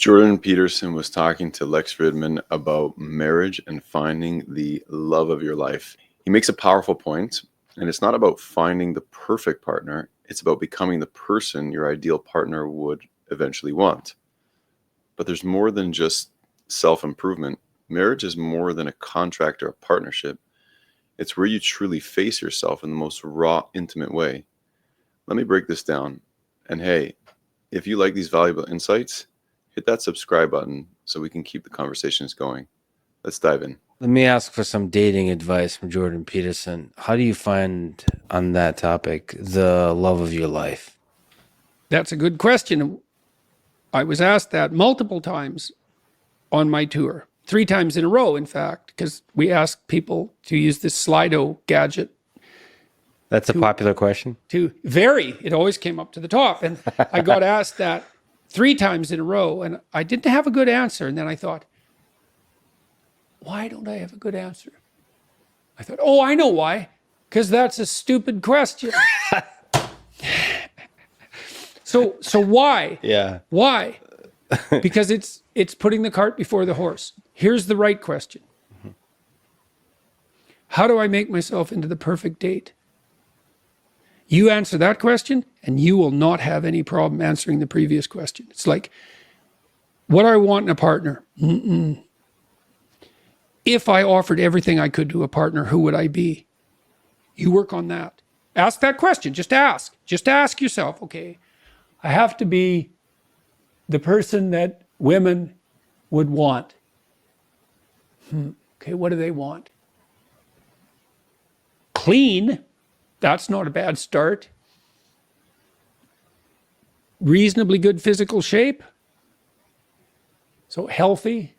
Jordan Peterson was talking to Lex Fridman about marriage and finding the love of your life. He makes a powerful point, and it's not about finding the perfect partner. It's about becoming the person your ideal partner would eventually want. But there's more than just self-improvement. Marriage is more than a contract or a partnership. It's where you truly face yourself in the most raw, intimate way. Let me break this down. And hey, if you like these valuable insights, hit that subscribe button so we can keep the conversations going. Let's dive in. Let me ask for some dating advice from Jordan Peterson. How do you find, on that topic, the love of your life? That's a good question. I was asked that multiple times on my tour, 3 times in a row, in fact, because we asked people to use this Slido gadget. That's a popular question. It always came up to the top. And I got asked that 3 times in a row, and I didn't have a good answer. And then I thought, why don't I have a good answer? I thought, oh, I know why. Because that's a stupid question. So why? Yeah. Why? Because it's putting the cart before the horse. Here's the right question. How do I make myself into the perfect date? You answer that question, and you will not have any problem answering the previous question. It's like, what do I want in a partner? If I offered everything I could to a partner, who would I be? You work on that. Ask that question. Just ask. Just ask yourself, okay, I have to be the person that women would want. Okay, what do they want? Clean. That's not a bad start. Reasonably good physical shape. So healthy,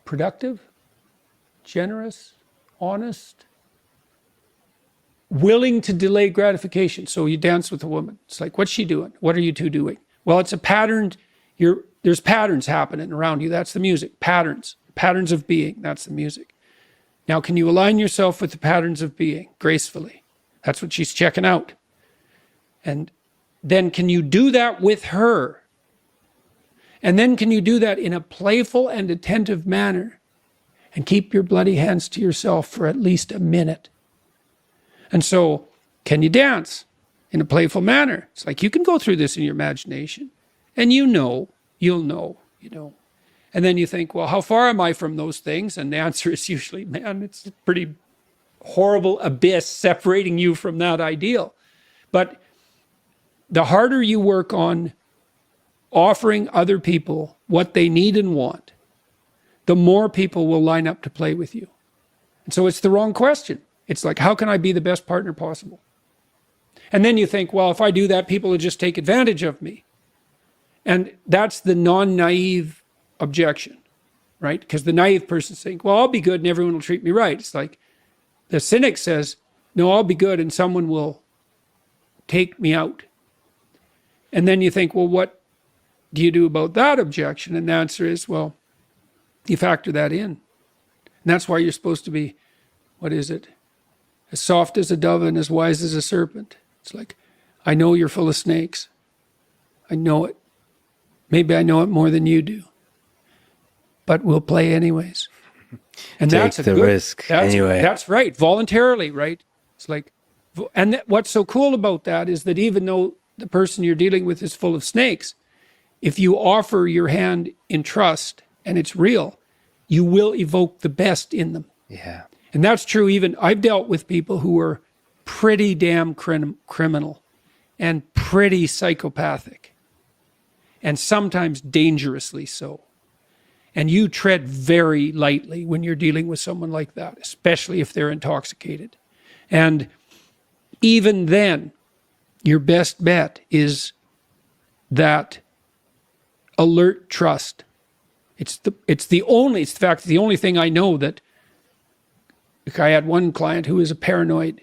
productive, generous, honest, willing to delay gratification. So you dance with a woman. It's like, what's she doing? What are you two doing? Well, it's a pattern. There's patterns happening around you. That's the music. Patterns of being. That's the music. Now, can you align yourself with the patterns of being gracefully? That's what she's checking out. And then can you do that with her? And then can you do that in a playful and attentive manner and keep your bloody hands to yourself for at least a minute? And so, can you dance in a playful manner? It's like you can go through this in your imagination and you'll know. And then you think, well, how far am I from those things? And the answer is usually, man, it's a pretty horrible abyss separating you from that ideal. But the harder you work on offering other people what they need and want, the more people will line up to play with you. And so it's the wrong question. It's like, how can I be the best partner possible? And then you think, well, if I do that, people will just take advantage of me. And that's the non-naive objection, right? Because the naive person thinks, well, I'll be good and everyone will treat me right. It's like the cynic says, no, I'll be good and someone will take me out. And then you think, well, what do you do about that objection? And the answer is, well, you factor that in. And that's why you're supposed to be, what is it? As soft as a dove and as wise as a serpent. It's like, I know you're full of snakes. I know it. Maybe I know it more than you do. But we'll play anyways. And Take the risk anyway. That's right. Voluntarily, right? It's like, and what's so cool about that is that even though the person you're dealing with is full of snakes, if you offer your hand in trust and it's real, you will evoke the best in them. Yeah. And that's true. Even I've dealt with people who are pretty damn criminal and pretty psychopathic and sometimes dangerously so. And you tread very lightly when you're dealing with someone like that, especially if they're intoxicated. And even then, your best bet is that alert trust. It's the only thing I know that, like, I had one client who was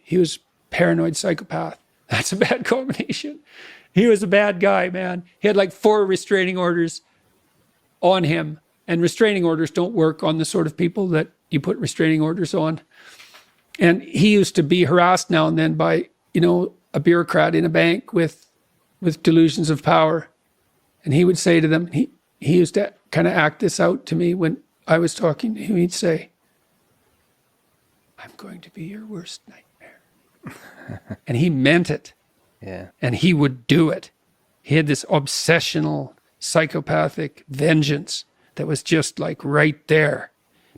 he was a paranoid psychopath. That's a bad combination. He was a bad guy, man. He had like 4 restraining orders on him. And restraining orders don't work on the sort of people that you put restraining orders on. And he used to be harassed now and then by, a bureaucrat in a bank with delusions of power. And he would say to them, he used to kind of act this out to me when I was talking to him. He'd say, I'm going to be your worst nightmare. And he meant it. Yeah. And he would do it. He had this obsessional, psychopathic vengeance that was just like right there,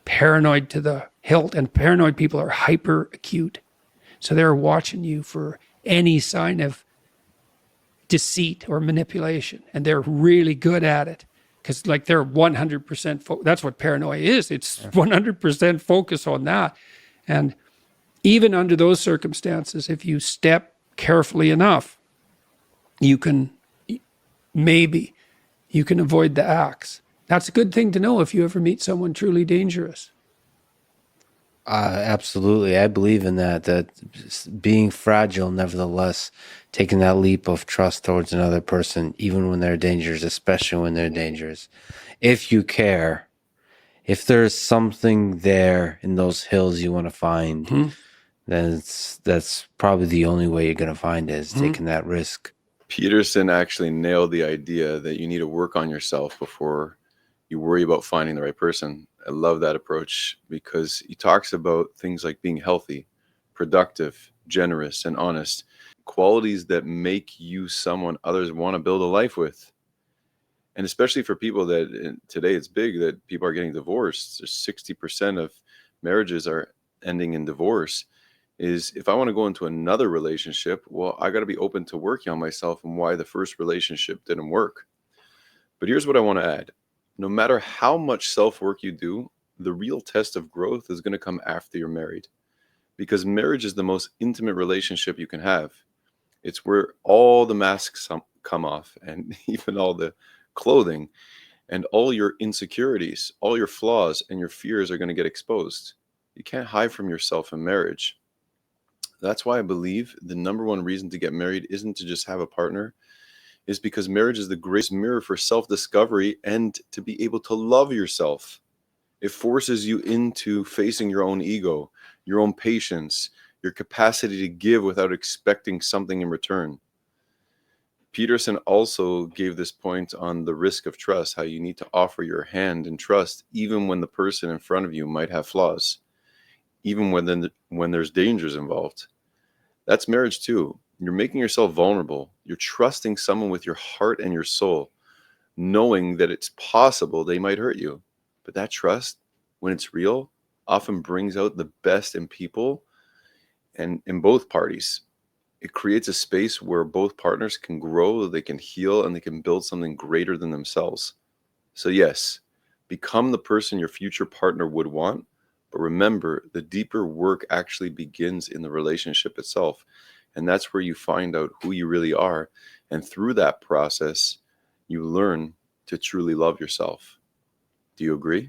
paranoid to the hilt. And paranoid people are hyper acute. So they're watching you for any sign of deceit or manipulation. And they're really good at it because like they're 100% that's what paranoia is. It's 100% focus on that. And even under those circumstances, if you step carefully enough, you can avoid the axe. That's a good thing to know if you ever meet someone truly dangerous. Absolutely. I believe in that being fragile, nevertheless, taking that leap of trust towards another person, even when they're dangerous, especially when they're dangerous. If you care, if there's something there in those hills you want to find, then that's probably the only way you're going to find it is taking that risk. Peterson actually nailed the idea that you need to work on yourself before you worry about finding the right person. I love that approach because he talks about things like being healthy, productive, generous, and honest, qualities that make you someone others want to build a life with. And especially for people that today it's big that people are getting divorced. 60% of marriages are ending in divorce. Is if I want to go into another relationship, well, I got to be open to working on myself and why the first relationship didn't work. But here's what I want to add. No matter how much self-work you do, the real test of growth is going to come after you're married. Because marriage is the most intimate relationship you can have. It's where all the masks come off and even all the clothing and all your insecurities, all your flaws and your fears are going to get exposed. You can't hide from yourself in marriage. That's why I believe the number one reason to get married isn't to just have a partner, is because marriage is the greatest mirror for self-discovery and to be able to love yourself. It forces you into facing your own ego, your own patience, your capacity to give without expecting something in return. Peterson also gave this point on the risk of trust, how you need to offer your hand in trust even when the person in front of you might have flaws, even when there's dangers involved. That's marriage too. You're making yourself vulnerable. You're trusting someone with your heart and your soul, knowing that it's possible they might hurt you. But that trust, when it's real, often brings out the best in people and in both parties. It creates a space where both partners can grow, they can heal, and they can build something greater than themselves. So yes, become the person your future partner would want. But remember, the deeper work actually begins in the relationship itself. And that's where you find out who you really are. And through that process, you learn to truly love yourself. Do you agree?